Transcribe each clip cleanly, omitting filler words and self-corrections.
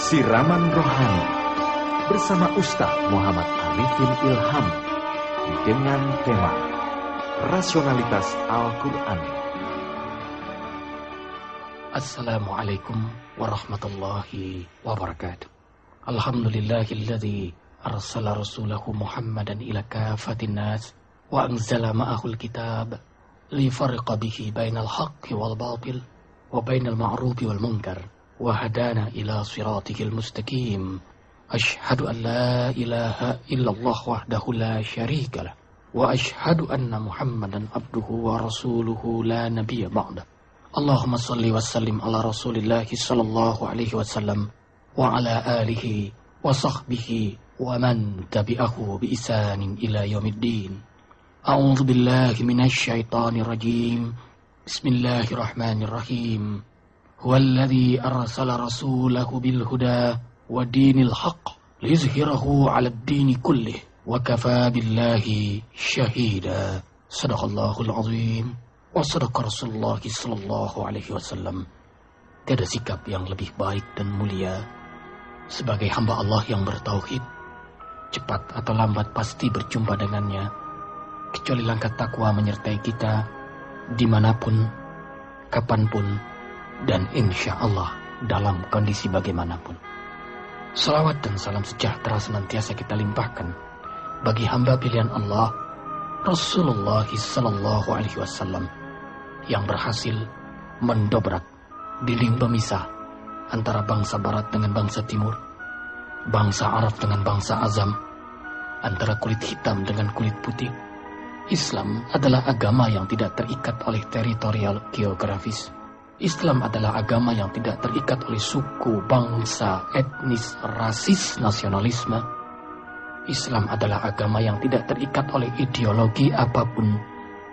Siraman Rohani bersama Ustaz Muhammad Arifin Ilham dengan tema Rasionalitas Al-Quran. Assalamualaikum warahmatullahi wabarakatuh. Alhamdulillahilladzi arsala rasulahu Muhammadan ila kafatin nas wa anzala ma'ahul kitab lifarqa bihi bainal haqqi wal batil wa bainal ma'rufi wal munkar wa hadana ila siratikil mustaqim. Ashhadu an la ilaha illallah wahdahu la syarika lah wa ashhadu anna Muhammadan abduhu wa rasuluhu la nabiyya ba'dah. Allahumma salli wa sallim ala rasulillahi sallallahu alaihi wasallam wa ala alihi wa sahbihi wa man tabi'ahu bi isanin ila yaumiddin. A'udzu billahi minasy syaithanir rajim. Bismillahirrahmanirrahim. Huwallazi arsala rasulahu bil huda wa dinil haqq liyuzhirahu 'alad dini kullih wa kafaa billahi syahida. Shadaqallahul azim. Wa sadaqa Rasulullah sallallahu alaihi wasallam. Tiada sikap yang lebih baik dan mulia sebagai hamba Allah yang bertauhid, cepat atau lambat pasti berjumpa dengannya, kecuali langkah takwa menyertai kita dimanapun, kapanpun, dan insya Allah dalam kondisi bagaimanapun. Salawat dan salam sejahtera senantiasa kita limpahkan bagi hamba pilihan Allah, Rasulullah sallallahu alaihi wasallam, yang berhasil mendobrak dinding pemisah antara bangsa Barat dengan bangsa Timur, bangsa Arab dengan bangsa Azam, antara kulit hitam dengan kulit putih. Islam adalah agama yang tidak terikat oleh teritorial geografis. Islam adalah agama yang tidak terikat oleh suku, bangsa, etnis, rasis, nasionalisme. Islam adalah agama yang tidak terikat oleh ideologi apapun,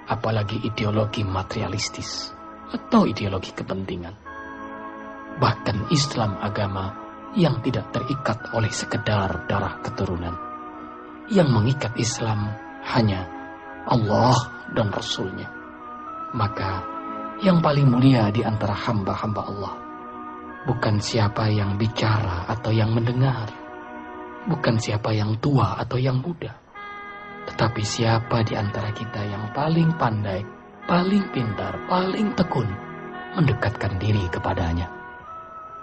apalagi ideologi materialistis atau ideologi kepentingan. Bahkan Islam agama yang tidak terikat oleh sekedar darah keturunan. Yang mengikat Islam hanya Allah dan Rasul-Nya. Maka yang paling mulia di antara hamba-hamba Allah bukan siapa yang bicara atau yang mendengar, bukan siapa yang tua atau yang muda, tetapi siapa di antara kita yang paling pandai, paling pintar, paling tekun mendekatkan diri kepadanya.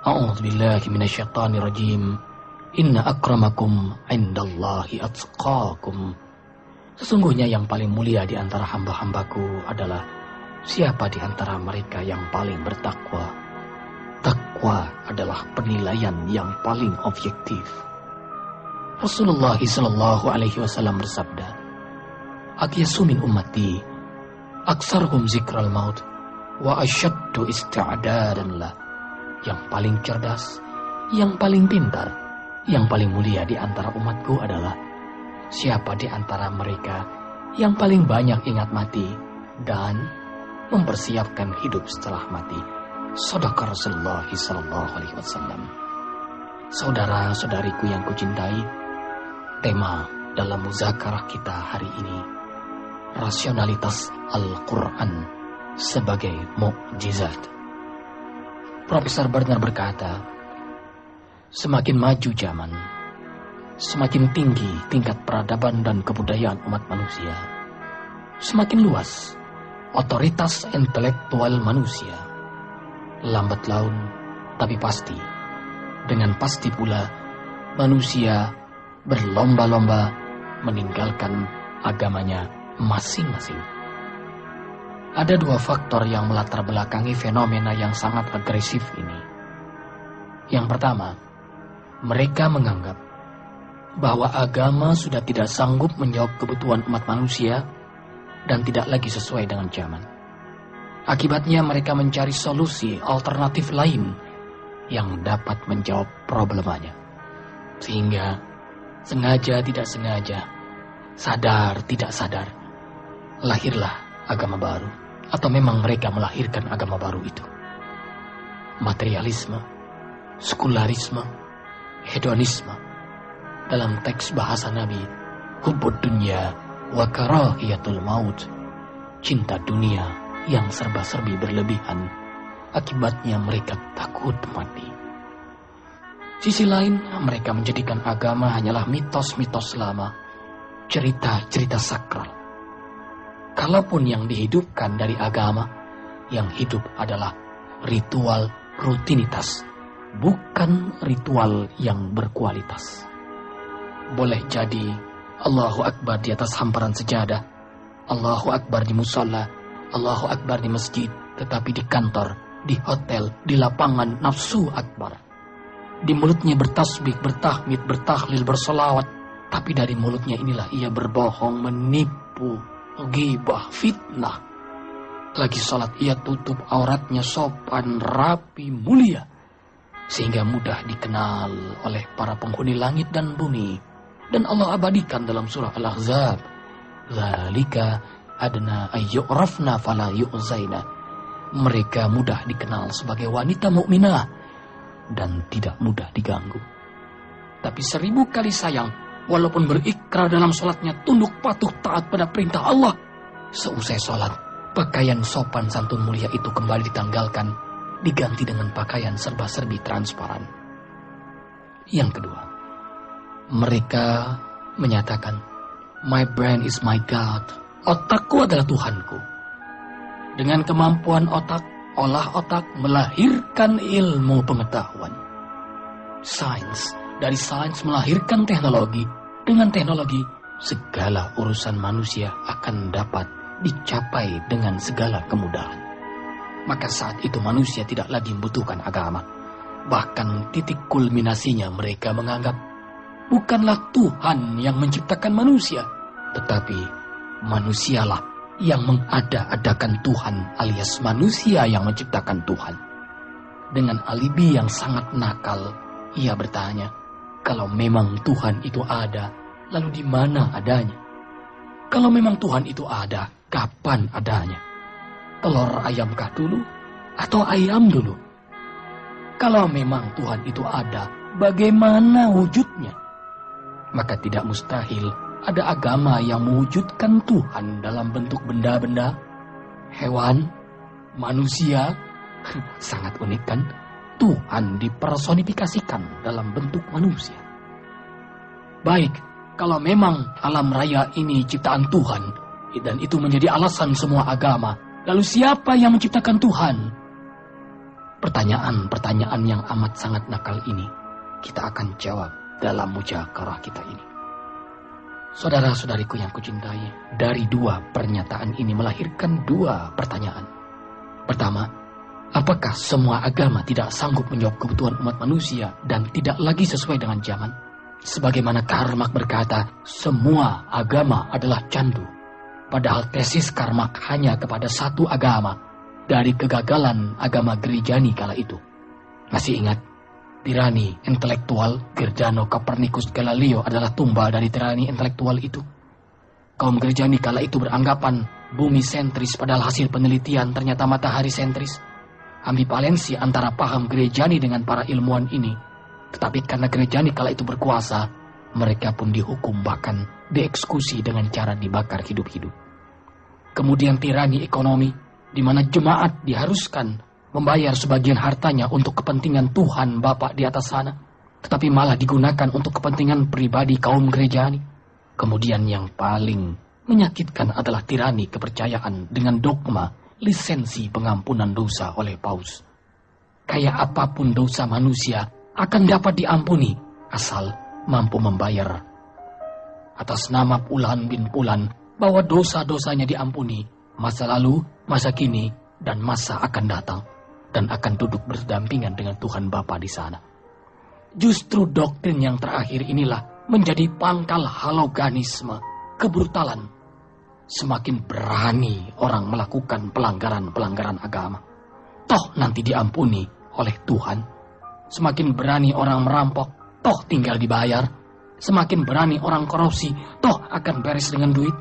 A'udzu billahi minasyaitonir rajim. Inna akramakum 'indallahi atqakum. Sesungguhnya yang paling mulia di antara hamba-hambaku adalah siapa di antara mereka yang paling bertakwa. Takwa adalah penilaian yang paling objektif. Rasulullah sallallahu alaihi wasallam bersabda, "Aqyasu min ummati aktsaruhum zikral maut wa asyaddu isti'dadan lah." Yang paling cerdas, yang paling pintar, yang paling mulia di antara umatku adalah siapa di antara mereka yang paling banyak ingat mati dan mempersiapkan hidup setelah mati. Shadaqa Rasulullah sallallahu alaihi wasallam. Saudara-saudariku yang kucintai, tema dalam muzakarah kita hari ini, rasionalitas Al-Quran sebagai mukjizat. Profesor Bernard berkata, semakin maju zaman, semakin tinggi tingkat peradaban dan kebudayaan umat manusia, semakin luas otoritas intelektual manusia. Lambat laun, tapi pasti, dengan pasti pula manusia berlomba-lomba meninggalkan agamanya masing-masing. Ada dua faktor yang melatar belakangi fenomena yang sangat agresif ini. Yang pertama, mereka menganggap bahwa agama sudah tidak sanggup menjawab kebutuhan umat manusia dan tidak lagi sesuai dengan zaman. Akibatnya mereka mencari solusi alternatif lain yang dapat menjawab problemanya. Sehingga sengaja tidak sengaja, sadar tidak sadar, lahirlah agama baru. Atau memang mereka melahirkan agama baru itu. Materialisme, sekularisme, hedonisme. Dalam teks bahasa Nabi, hubbud dunya wa karahiyatul maut. Cinta dunia yang serba-serbi berlebihan. Akibatnya mereka takut mati. Sisi lain, mereka menjadikan agama hanyalah mitos-mitos lama, cerita-cerita sakral. Kalaupun yang dihidupkan dari agama, yang hidup adalah ritual rutinitas, bukan ritual yang berkualitas. Boleh jadi Allahu Akbar di atas hamparan sejadah, Allahu Akbar di musola, Allahu Akbar di masjid, tetapi di kantor, di hotel, di lapangan nafsu akbar. Di mulutnya bertasbih, bertahmid, bertahlil, bersolawat, tapi dari mulutnya inilah ia berbohong, menipu, ghibah, fitnah. Lagi sholat ia tutup auratnya sopan, rapi, mulia, sehingga mudah dikenal oleh para penghuni langit dan bumi. Dan Allah abadikan dalam surah Al-Ahzab, "Dzalika adna ayyurafna fala yu'zaina." Mereka mudah dikenal sebagai wanita mukminah dan tidak mudah diganggu. Tapi 1000 kali sayang, walaupun berikrar dalam sholatnya tunduk patuh taat pada perintah Allah, seusai sholat, pakaian sopan santun mulia itu kembali ditanggalkan, diganti dengan pakaian serba-serbi transparan. Yang kedua, mereka menyatakan, "My brain is my God." Otakku adalah Tuhanku. Dengan kemampuan otak, olah otak melahirkan ilmu pengetahuan. Sains, dari sains melahirkan teknologi. Dengan teknologi, segala urusan manusia akan dapat dicapai dengan segala kemudahan. Maka saat itu manusia tidak lagi membutuhkan agama. Bahkan titik kulminasinya mereka menganggap bukanlah Tuhan yang menciptakan manusia, tetapi manusialah yang mengada-adakan Tuhan, alias manusia yang menciptakan Tuhan. Dengan alibi yang sangat nakal, ia bertanya, kalau memang Tuhan itu ada, lalu di mana adanya? Kalau memang Tuhan itu ada, kapan adanya? Telur ayamkah dulu atau ayam dulu? Kalau memang Tuhan itu ada, bagaimana wujudnya? Maka tidak mustahil ada agama yang mewujudkan Tuhan dalam bentuk benda-benda, hewan, manusia. Sangat unik kan? Tuhan dipersonifikasikan dalam bentuk manusia. Baik, kalau memang alam raya ini ciptaan Tuhan, dan itu menjadi alasan semua agama, lalu siapa yang menciptakan Tuhan? Pertanyaan-pertanyaan yang amat sangat nakal ini kita akan jawab dalam mujakarah kita ini. Saudara-saudariku yang kucintai, dari 2 pernyataan ini melahirkan 2 pertanyaan. Pertama, apakah semua agama tidak sanggup menjawab kebutuhan umat manusia dan tidak lagi sesuai dengan zaman? Sebagaimana Karl Marx berkata, semua agama adalah candu. Padahal tesis Karl Marx hanya kepada satu agama dari kegagalan agama Gerejani kala itu. Masih ingat? Tirani intelektual Giordano Copernicus Galileo adalah tumbal dari tirani intelektual itu. Kaum Gerejani kala itu beranggapan bumi sentris, padahal hasil penelitian ternyata matahari sentris. Ambivalensi antara paham Gerejani dengan para ilmuwan ini. Tetapi karena Gerejani kala itu berkuasa, mereka pun dihukum, bahkan dieksekusi dengan cara dibakar hidup-hidup. Kemudian tirani ekonomi, di mana jemaat diharuskan membayar sebagian hartanya untuk kepentingan Tuhan Bapa di atas sana, tetapi malah digunakan untuk kepentingan pribadi kaum Gerejani. Kemudian yang paling menyakitkan adalah tirani kepercayaan dengan dogma lisensi pengampunan dosa oleh Paus. Kayak apapun dosa manusia akan dapat diampuni asal mampu membayar. Atas nama Fulan bin Fulan, bahwa dosa-dosanya diampuni, masa lalu, masa kini, dan masa akan datang, dan akan duduk berdampingan dengan Tuhan Bapa di sana. Justru doktrin yang terakhir inilah menjadi pangkal haloganisme, kebrutalan. Semakin berani orang melakukan pelanggaran-pelanggaran agama, toh nanti diampuni oleh Tuhan. Semakin berani orang merampok, toh tinggal dibayar. Semakin berani orang korupsi, toh akan beres dengan duit.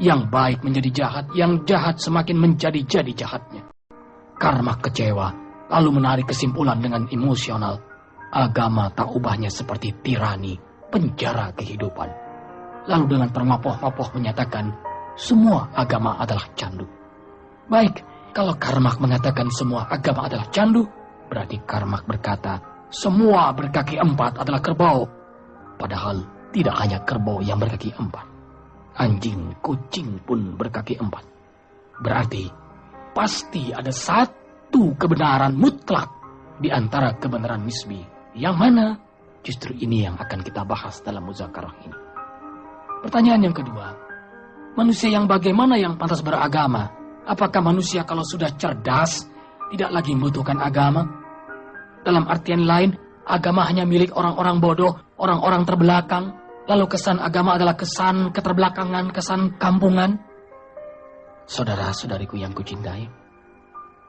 Yang baik menjadi jahat, yang jahat semakin menjadi-jadi jahatnya. Karma kecewa, lalu menarik kesimpulan dengan emosional. Agama tak ubahnya seperti tirani, penjara kehidupan. Lalu dengan termopoh-mopoh menyatakan, semua agama adalah candu. Baik, kalau Karl Marx mengatakan semua agama adalah candu, berarti Karl Marx berkata, semua berkaki 4 adalah kerbau. Padahal tidak hanya kerbau yang berkaki 4. Anjing, kucing pun berkaki 4. Berarti pasti ada satu kebenaran mutlak di antara kebenaran nisbi. Yang mana? Justru ini yang akan kita bahas dalam muzakarah ini. Pertanyaan yang kedua, manusia yang bagaimana yang pantas beragama? Apakah manusia kalau sudah cerdas tidak lagi membutuhkan agama? Dalam artian lain, agama hanya milik orang-orang bodoh, orang-orang terbelakang. Lalu kesan agama adalah kesan keterbelakangan, kesan kampungan. Saudara-saudariku yang kucintai,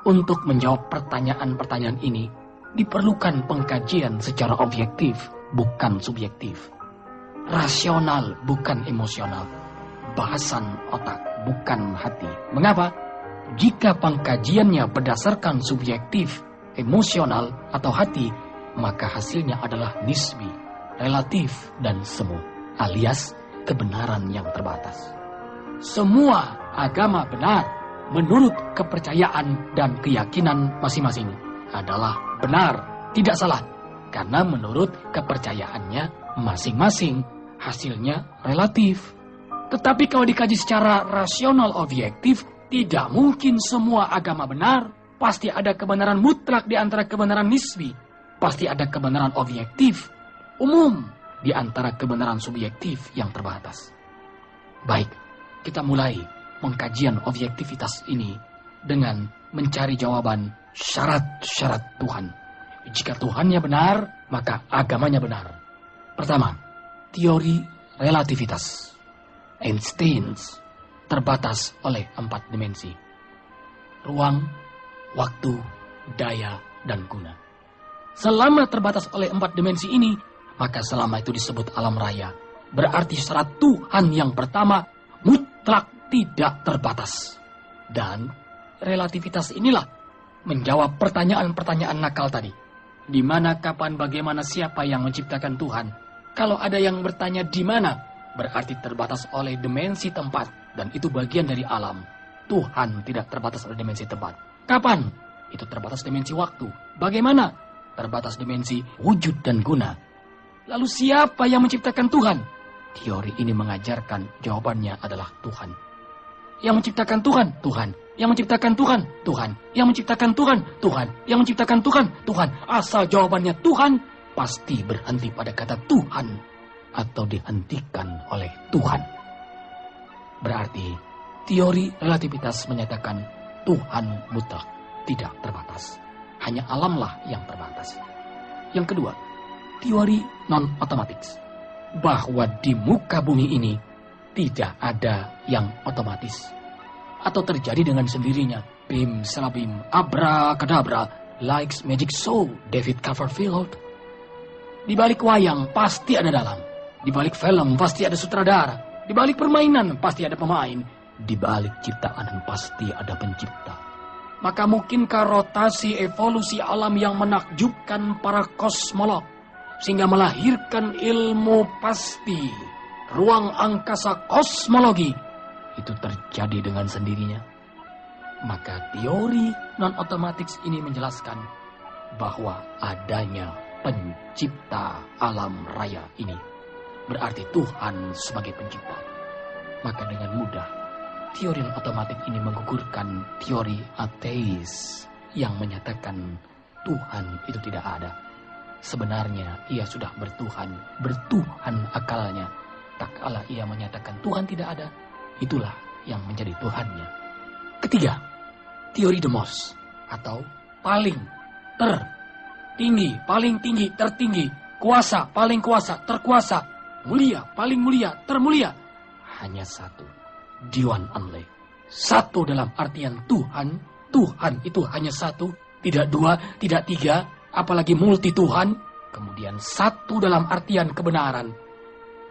untuk menjawab pertanyaan-pertanyaan ini, diperlukan pengkajian secara objektif, bukan subjektif. Rasional, bukan emosional. Bahasan otak, bukan hati. Mengapa? Jika pengkajiannya berdasarkan subjektif, emosional, atau hati, maka hasilnya adalah nisbi, relatif, dan semu, alias kebenaran yang terbatas. Semua agama benar menurut kepercayaan dan keyakinan masing-masing adalah benar, tidak salah, karena menurut kepercayaannya masing-masing hasilnya relatif. Tetapi kalau dikaji secara rasional objektif, tidak mungkin semua agama benar. Pasti ada kebenaran mutlak di antara kebenaran nisbi. Pasti ada kebenaran objektif umum di antara kebenaran subjektif yang terbatas. Baik, kita mulai pengkajian objektivitas ini dengan mencari jawaban syarat-syarat Tuhan. Jika Tuhannya benar, maka agamanya benar. Pertama, teori relativitas. Einstein terbatas oleh 4 dimensi. Ruang, waktu, daya, dan guna. Selama terbatas oleh 4 dimensi ini, maka selama itu disebut alam raya. Berarti syarat Tuhan yang pertama mutlak tidak terbatas. Dan relativitas inilah menjawab pertanyaan-pertanyaan nakal tadi. Di mana, kapan, bagaimana, siapa yang menciptakan Tuhan? Kalau ada yang bertanya di mana, berarti terbatas oleh dimensi tempat. Dan itu bagian dari alam. Tuhan tidak terbatas oleh dimensi tempat. Kapan? Itu terbatas dimensi waktu. Bagaimana? Terbatas dimensi wujud dan guna. Lalu siapa yang menciptakan Tuhan? Teori ini mengajarkan jawabannya adalah Tuhan. Yang menciptakan Tuhan, Tuhan. Yang menciptakan Tuhan, Tuhan. Yang menciptakan Tuhan, Tuhan. Yang menciptakan Tuhan, Tuhan. Asal jawabannya Tuhan, pasti berhenti pada kata Tuhan atau dihentikan oleh Tuhan. Berarti teori relativitas menyatakan Tuhan mutlak, tidak terbatas. Hanya alamlah yang terbatas. Yang kedua, teori non-otomatis. Bahwa di muka bumi ini tidak ada yang otomatis. Atau terjadi dengan sendirinya. Bim, salabim, abrakadabra, likes magic show, David Copperfield. Di balik wayang pasti ada dalang. Di balik film pasti ada sutradara. Di balik permainan pasti ada pemain. Di balik ciptaan pasti ada pencipta. Maka mungkinkah rotasi evolusi alam yang menakjubkan para kosmolog sehingga melahirkan ilmu pasti, ruang angkasa kosmologi, itu terjadi dengan sendirinya? Maka teori non-otomatis ini menjelaskan bahwa adanya pencipta alam raya ini. Berarti Tuhan sebagai pencipta. Maka dengan mudah teori otomatis ini menggugurkan teori ateis yang menyatakan Tuhan itu tidak ada. Sebenarnya ia sudah bertuhan akalnya. Tak kala ia menyatakan Tuhan tidak ada, itulah yang menjadi Tuhannya. Ketiga, teori demos atau paling tertinggi, paling tinggi, tertinggi, kuasa, paling kuasa, terkuasa, mulia, paling mulia, termulia. Hanya satu, Diwan Anle. Satu dalam artian Tuhan. Tuhan itu hanya satu, tidak dua, tidak tiga, apalagi multi Tuhan. Kemudian satu dalam artian kebenaran.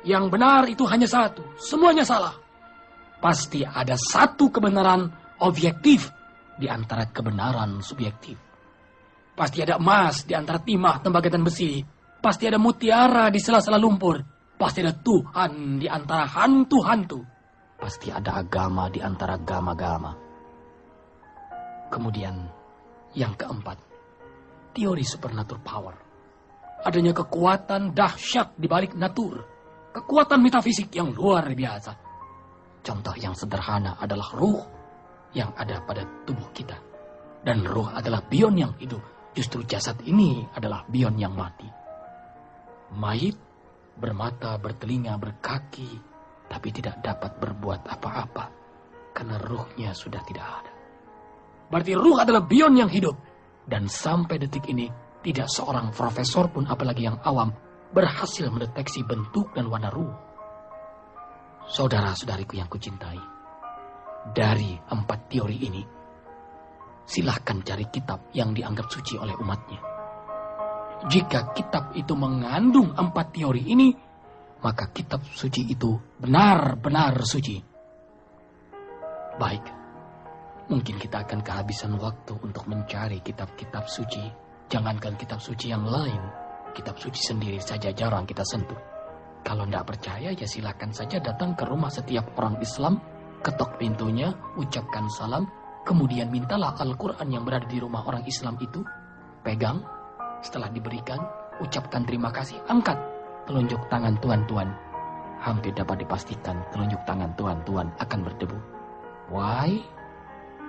Yang benar itu hanya satu, semuanya salah. Pasti ada satu kebenaran objektif di antara kebenaran subjektif. Pasti ada emas di antara timah, tembaga, dan besi. Pasti ada mutiara di sela-sela lumpur. Pasti ada Tuhan di antara hantu-hantu. Pasti ada agama di antara gama-gama. Kemudian yang keempat, teori supernatural power. adanya kekuatan dahsyat di balik natur, kekuatan metafisik yang luar biasa. Contoh yang sederhana adalah ruh yang ada pada tubuh kita. Dan ruh adalah bion yang hidup. Justru jasad ini adalah bion yang mati. Mayit, bermata, bertelinga, berkaki, tapi tidak dapat berbuat apa-apa karena ruhnya sudah tidak ada. Berarti ruh adalah bion yang hidup. Dan sampai detik ini, tidak seorang profesor pun, apalagi yang awam, berhasil mendeteksi bentuk dan warna ruh. Saudara-saudariku yang kucintai, dari 4 teori ini, silahkan cari kitab yang dianggap suci oleh umatnya. Jika kitab itu mengandung 4 teori ini, maka kitab suci itu benar-benar suci. Baik, mungkin kita akan kehabisan waktu untuk mencari kitab-kitab suci. Jangankan kitab suci yang lain, kitab suci sendiri saja jarang kita sentuh. Kalau tidak percaya, ya silakan saja datang ke rumah setiap orang Islam, ketok pintunya, ucapkan salam, kemudian mintalah Al-Quran yang berada di rumah orang Islam itu, pegang, setelah diberikan, ucapkan terima kasih, angkat telunjuk tangan tuan-tuan. Hampir dapat dipastikan telunjuk tangan tuan-tuan akan berdebu. Why?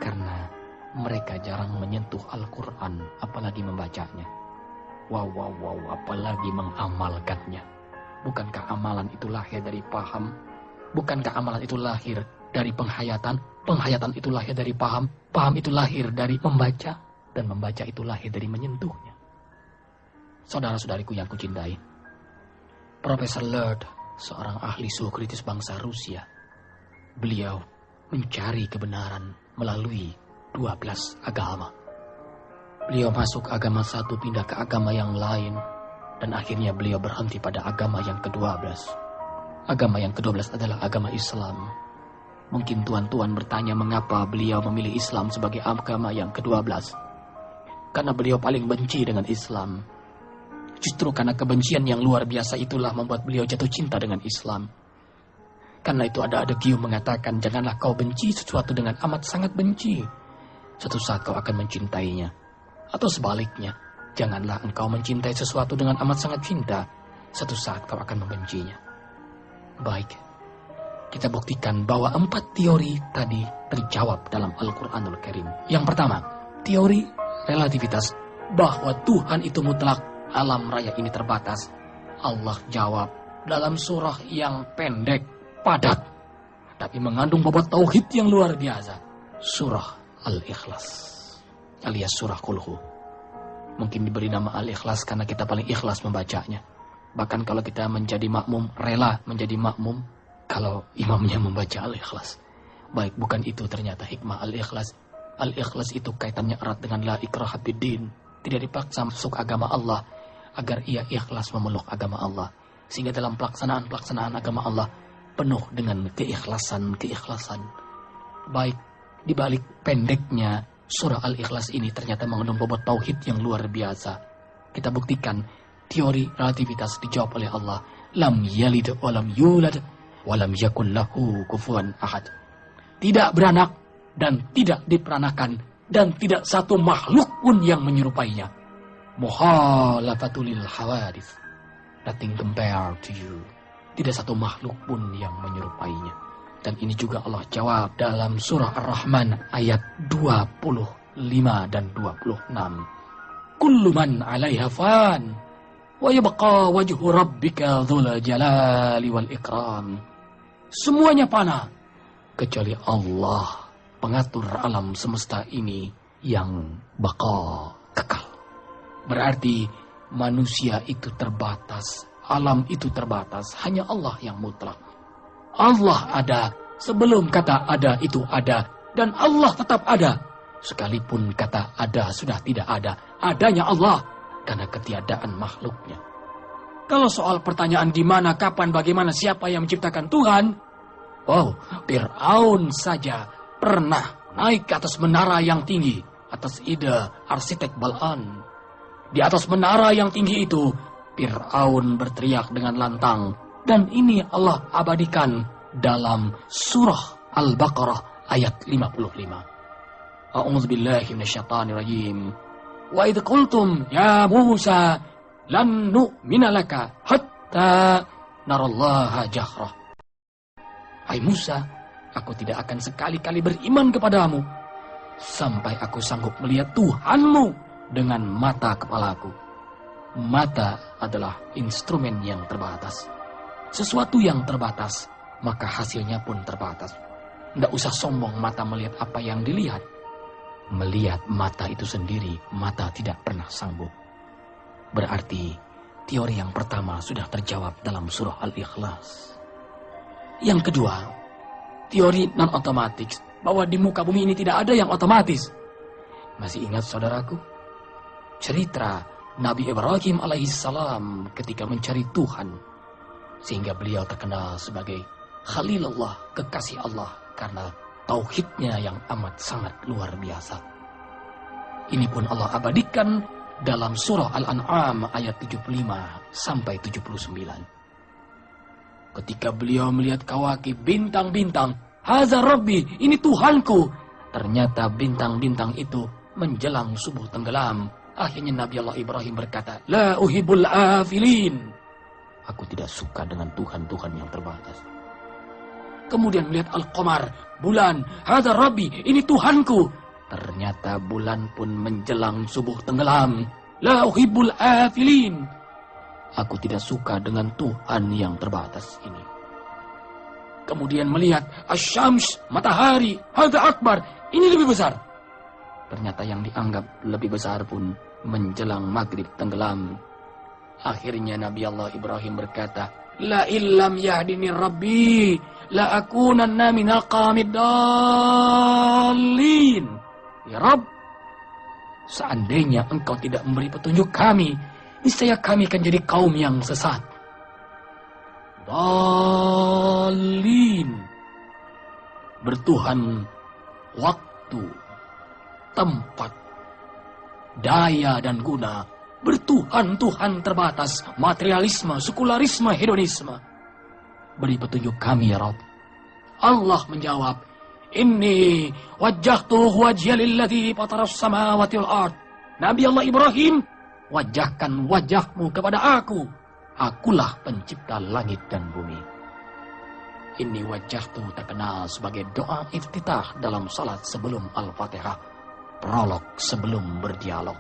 Karena mereka jarang menyentuh Al-Quran, apalagi membacanya. Wow, apalagi mengamalkannya. Bukankah amalan itu lahir dari paham? Bukankah amalan itu lahir dari penghayatan? Penghayatan itu lahir dari paham. Paham itu lahir dari membaca. Dan membaca itu lahir dari menyentuhnya. Saudara-saudariku yang kucintai, Profesor Lerd, seorang ahli suhu kritis bangsa Rusia, beliau mencari kebenaran melalui 12 agama. Beliau masuk agama satu, pindah ke agama yang lain, dan akhirnya beliau berhenti pada agama yang ke-12. Agama yang ke-12 adalah agama Islam. Mungkin tuan-tuan bertanya mengapa beliau memilih Islam sebagai agama yang ke-12. Karena beliau paling benci dengan Islam. Justru karena kebencian yang luar biasa itulah membuat beliau jatuh cinta dengan Islam. Karena itu ada Gium mengatakan, janganlah kau benci sesuatu dengan amat sangat benci. Suatu saat kau akan mencintainya. Atau sebaliknya, janganlah engkau mencintai sesuatu dengan amat sangat cinta. Suatu saat kau akan membencinya. Baik, kita buktikan bahwa 4 teori tadi terjawab dalam Al-Quranul Karim. Yang pertama, teori relativitas, bahwa Tuhan itu mutlak, alam raya ini terbatas. Allah jawab dalam surah yang pendek, padat, tapi mengandung bobot tauhid yang luar biasa. Surah Al-Ikhlas, alias surah Qulhu. Mungkin diberi nama Al-Ikhlas karena kita paling ikhlas membacanya. Bahkan kalau kita menjadi makmum, rela menjadi makmum kalau imamnya membaca Al-Ikhlas. Baik, bukan itu ternyata hikmah Al-Ikhlas. Al-Ikhlas itu kaitannya erat dengan la ikraha fiddin. Tidak dipaksa masuk agama Allah, agar ia ikhlas memeluk agama Allah. Sehingga dalam pelaksanaan agama Allah penuh dengan keikhlasan. Baik, di balik pendeknya surah Al-Ikhlas ini ternyata mengandung bobot tauhid yang luar biasa. Kita buktikan teori relativitas dijawab oleh Allah. Lam yalid wa lam yulad wa lam yakul lahu kufuwan ahad. Tidak beranak dan tidak diperanakan dan tidak satu makhluk pun yang menyerupainya. Muhalafatul hawadits. Nothing compared to you. Tidak satu makhluk pun yang menyerupainya. Dan ini juga Allah jawab dalam surah Ar-Rahman ayat 25 dan 26. Kullu man 'alaiha fan wa yabqa wajhu rabbika dzul jalali wal ikram. Semuanya fana kecuali Allah, pengatur alam semesta ini yang baqa, kekal. Berarti manusia itu terbatas, alam itu terbatas, hanya Allah yang mutlak. Allah ada, sebelum kata ada itu ada, dan Allah tetap ada. Sekalipun kata ada sudah tidak ada, adanya Allah karena ketiadaan makhluknya. Kalau soal pertanyaan di mana, kapan, bagaimana, siapa yang menciptakan Tuhan, Fir'aun saja pernah naik ke atas menara yang tinggi, atas ide arsitek Bal'an. Di atas menara yang tinggi itu, Fir'aun berteriak dengan lantang. Dan ini Allah abadikan dalam surah Al-Baqarah ayat 55. A'udzubillahi minasyaitonirrajim. Wa idh qultum ya Musa lan nu'mina laka hatta narallaha jahrah. Hai Musa, aku tidak akan sekali-kali beriman kepadamu sampai aku sanggup melihat Tuhanmu dengan mata kepalaku. Mata adalah instrumen yang terbatas. Sesuatu yang terbatas, maka hasilnya pun terbatas. Tidak usah sombong mata melihat apa yang dilihat. Melihat mata itu sendiri, mata tidak pernah sanggup. Berarti teori yang pertama sudah terjawab dalam surah Al-Ikhlas. Yang kedua, teori non-otomatis, bahwa di muka bumi ini tidak ada yang otomatis. Masih ingat saudaraku? Cerita Nabi Ibrahim alaihissalam ketika mencari Tuhan. Sehingga beliau terkenal sebagai Khalilullah, kekasih Allah, karena tauhidnya yang amat sangat luar biasa. Ini pun Allah abadikan dalam surah Al-An'am ayat 75 sampai 79. Ketika beliau melihat kawakib, bintang-bintang, haza Rabbi, ini Tuhanku. Ternyata bintang-bintang itu menjelang subuh tenggelam. Akhirnya Nabi Allah Ibrahim berkata, la uhibul afilin. Aku tidak suka dengan Tuhan-Tuhan yang terbatas. Kemudian melihat Al-Qamar, bulan, haza Rabbi, ini Tuhanku. Ternyata bulan pun menjelang subuh tenggelam. La uhibul afilin. Aku tidak suka dengan Tuhan yang terbatas ini. Kemudian melihat Asy-Syams, matahari, hadza akbar, ini lebih besar. Ternyata yang dianggap lebih besar pun menjelang maghrib tenggelam. Akhirnya Nabi Allah Ibrahim berkata, la illam yahdini rabbi la akunanna minal qamidallin. Ya Rabb, seandainya engkau tidak memberi petunjuk kami, niscaya kami akan jadi kaum yang sesat. Dalin. Bertuhan waktu, tempat, daya dan guna. Bertuhan-Tuhan terbatas, materialisme, sekularisme, hedonisme. Beri petunjuk kami ya Rabb. Allah menjawab, inni wajjahtu wajhiya lilladzi fataras samawati wal ard. Nabi Allah Ibrahim, wajahkan wajahmu kepada aku. Akulah pencipta langit dan bumi. Ini wajahtu terkenal sebagai doa iftitah dalam salat sebelum Al-Fatihah. Prolog sebelum berdialog.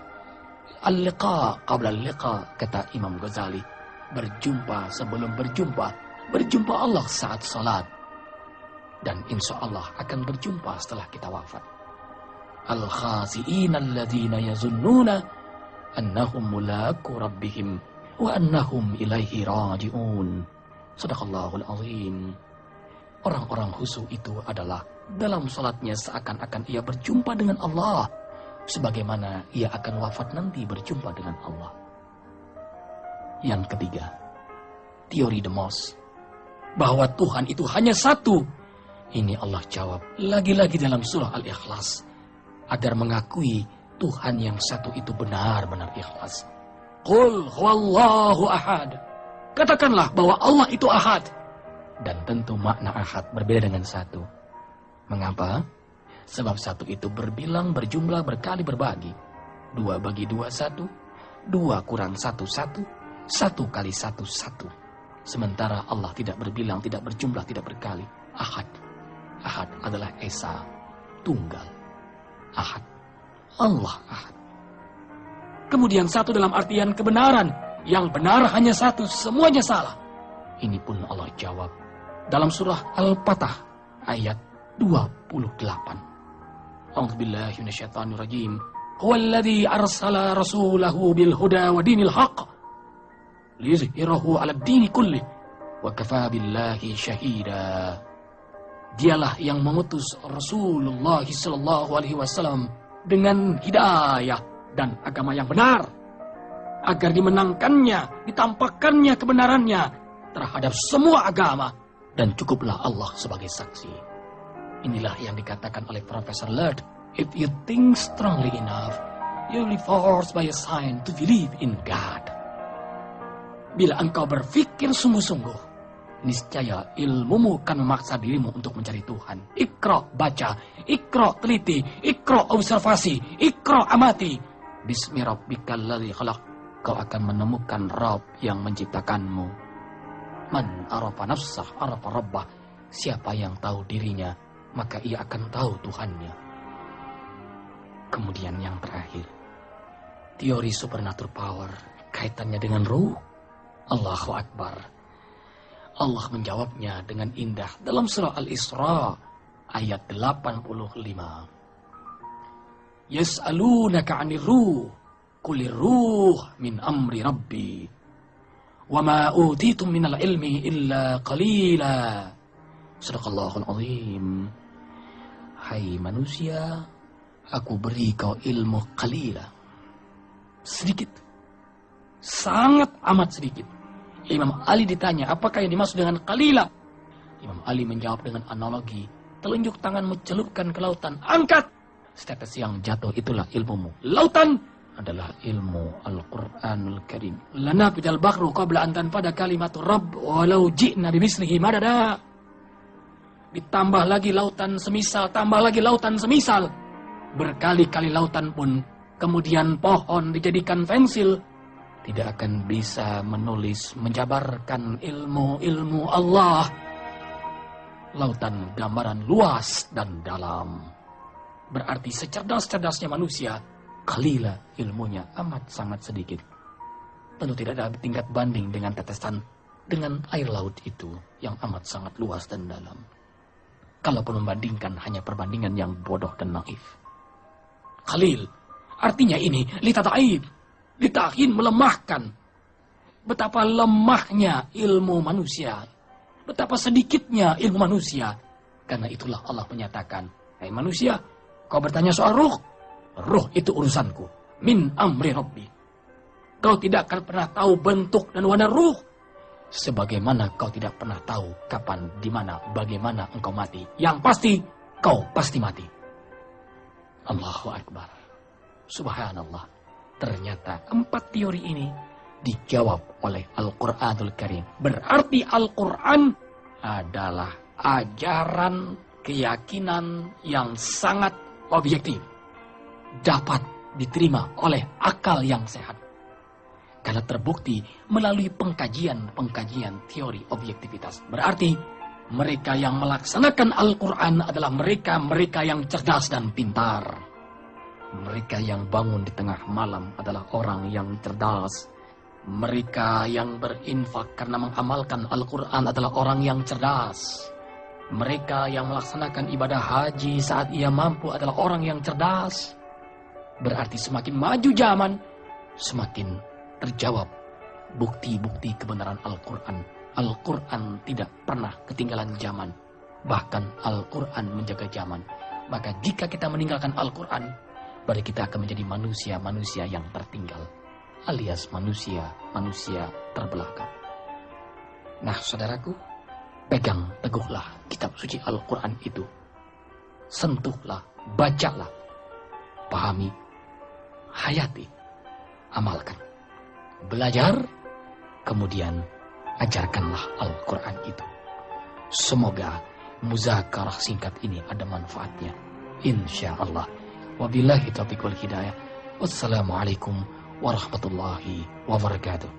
Al-liqa qabla al-liqa, kata Imam Ghazali. Berjumpa sebelum berjumpa. Berjumpa Allah saat salat. Dan insya Allah akan berjumpa setelah kita wafat. Al-khasi'ina alladzina yazunnuna annahum mulaku rabbihim wa annahum ilaihi raji'un. Sadaqallahul azim. Orang-orang khusyuk itu adalah dalam salatnya seakan-akan ia berjumpa dengan Allah, sebagaimana ia akan wafat nanti berjumpa dengan Allah. Yang ketiga, teori demos, bahwa Tuhan itu hanya satu. Ini Allah jawab lagi-lagi dalam surah Al-Ikhlas, agar mengakui Tuhan yang satu itu benar-benar ikhlas. Qul huwallahu ahad. Katakanlah bahwa Allah itu ahad. Dan tentu makna ahad berbeda dengan satu. Mengapa? Sebab satu itu berbilang, berjumlah, berkali, berbagi. 2 bagi 2, 1. 2 kurang 1, 1. 1 kali 1, 1. Sementara Allah tidak berbilang, tidak berjumlah, tidak berkali. Ahad. Ahad adalah esa, tunggal. Ahad. Allah ahad. Kemudian satu dalam artian kebenaran. Yang benar hanya satu, semuanya salah. Ini pun Allah jawab dalam surah Al-Fatah ayat 28. A'udzubillahi minasyaitonirrajim. Huwallazi arsala rasulahu bil huda wa dinil haqq liyuzhirahu 'alad dini kullih wa kafaa billahi syahida. Dialah yang mengutus Rasulullah sallallahu alaihi wasallam dengan hidayah dan agama yang benar, agar dimenangkannya, ditampakkannya kebenarannya terhadap semua agama, dan cukuplah Allah sebagai saksi. Inilah yang dikatakan oleh Profesor Lerd, if you think strongly enough, you will be forced by a sign to believe in God. Bila engkau berpikir sungguh-sungguh, niscaya ilmumu kan memaksa dirimu untuk mencari Tuhan. Iqra, baca. Iqra, teliti. Iqra, observasi. Iqra, amati. Bismi rabbikal ladzi khalaq. kau akan menemukan Rabb yang menciptakanmu. Man arafa nafsah arafa rabbah. Siapa yang tahu dirinya, maka ia akan tahu Tuhannya. Kemudian yang terakhir, teori supernatural power, kaitannya dengan ruh. Allahu Akbar. Allah menjawabnya dengan indah dalam surah Al-Isra ayat 85. Yas'alunaka 'anir ruh, qulir ruh min amri rabbi. Wa ma utitum minal ilmi illa qalila. Sadaqallahul azim. Hai manusia, aku beri kau ilmu qalila. Sedikit. Sangat amat sedikit. Imam Ali ditanya, apakah yang dimaksud dengan qalila? Imam Ali menjawab dengan analogi. Telunjuk tanganmu celupkan ke lautan, angkat. Setetes yang jatuh itulah ilmumu. Lautan adalah ilmu Al-Quranul Karim. Lana bidal bahru qabla antan pada kalimatul Rabb walau ji'na bimislihi madada. Ditambah lagi lautan semisal, tambah lagi lautan semisal. Berkali-kali lautan pun, kemudian pohon dijadikan pensil. Tidak akan bisa menulis, menjabarkan ilmu-ilmu Allah. Lautan gambaran luas dan dalam. Berarti secerdas-cerdasnya manusia, qalila ilmunya amat sangat sedikit. Tentu tidak ada tingkat banding dengan tetesan, dengan air laut itu yang amat sangat luas dan dalam. Kalaupun membandingkan hanya perbandingan yang bodoh dan naif. Qalil, artinya ini litataib, ditahin melemahkan. Betapa lemahnya ilmu manusia, betapa sedikitnya ilmu manusia. Karena itulah Allah menyatakan, hai manusia, kau bertanya soal ruh. Ruh itu urusanku. Min amri rabbi. Kau tidak akan pernah tahu bentuk dan warna ruh. Sebagaimana kau tidak pernah tahu kapan, di mana, bagaimana engkau mati. Yang pasti, kau pasti mati. Allahu Akbar. Subhanallah. Ternyata 4 teori ini dijawab oleh Al-Quranul Karim. Berarti Al-Quran adalah ajaran keyakinan yang sangat objektif. Dapat diterima oleh akal yang sehat. Karena terbukti melalui pengkajian teori objektivitas. Berarti mereka yang melaksanakan Al-Quran adalah mereka yang cerdas dan pintar. Mereka yang bangun di tengah malam adalah orang yang cerdas. Mereka yang berinfak karena mengamalkan Al-Quran adalah orang yang cerdas. Mereka yang melaksanakan ibadah haji saat ia mampu adalah orang yang cerdas. Berarti semakin maju zaman, semakin terjawab bukti-bukti kebenaran Al-Quran. Al-Quran tidak pernah ketinggalan zaman. Bahkan Al-Quran menjaga zaman. Maka jika kita meninggalkan Al-Quran, berarti kita akan menjadi manusia-manusia yang tertinggal. Alias manusia terbelakang. Nah saudaraku, pegang teguhlah kitab suci Al-Quran itu. Sentuhlah, bacalah, pahami, hayati, amalkan. Belajar, kemudian ajarkanlah Al-Quran itu. Semoga muzakarah singkat ini ada manfaatnya. Insya Allah. Wabillahi taufiq wal hidayah. Wassalamualaikum warahmatullahi wabarakatuh.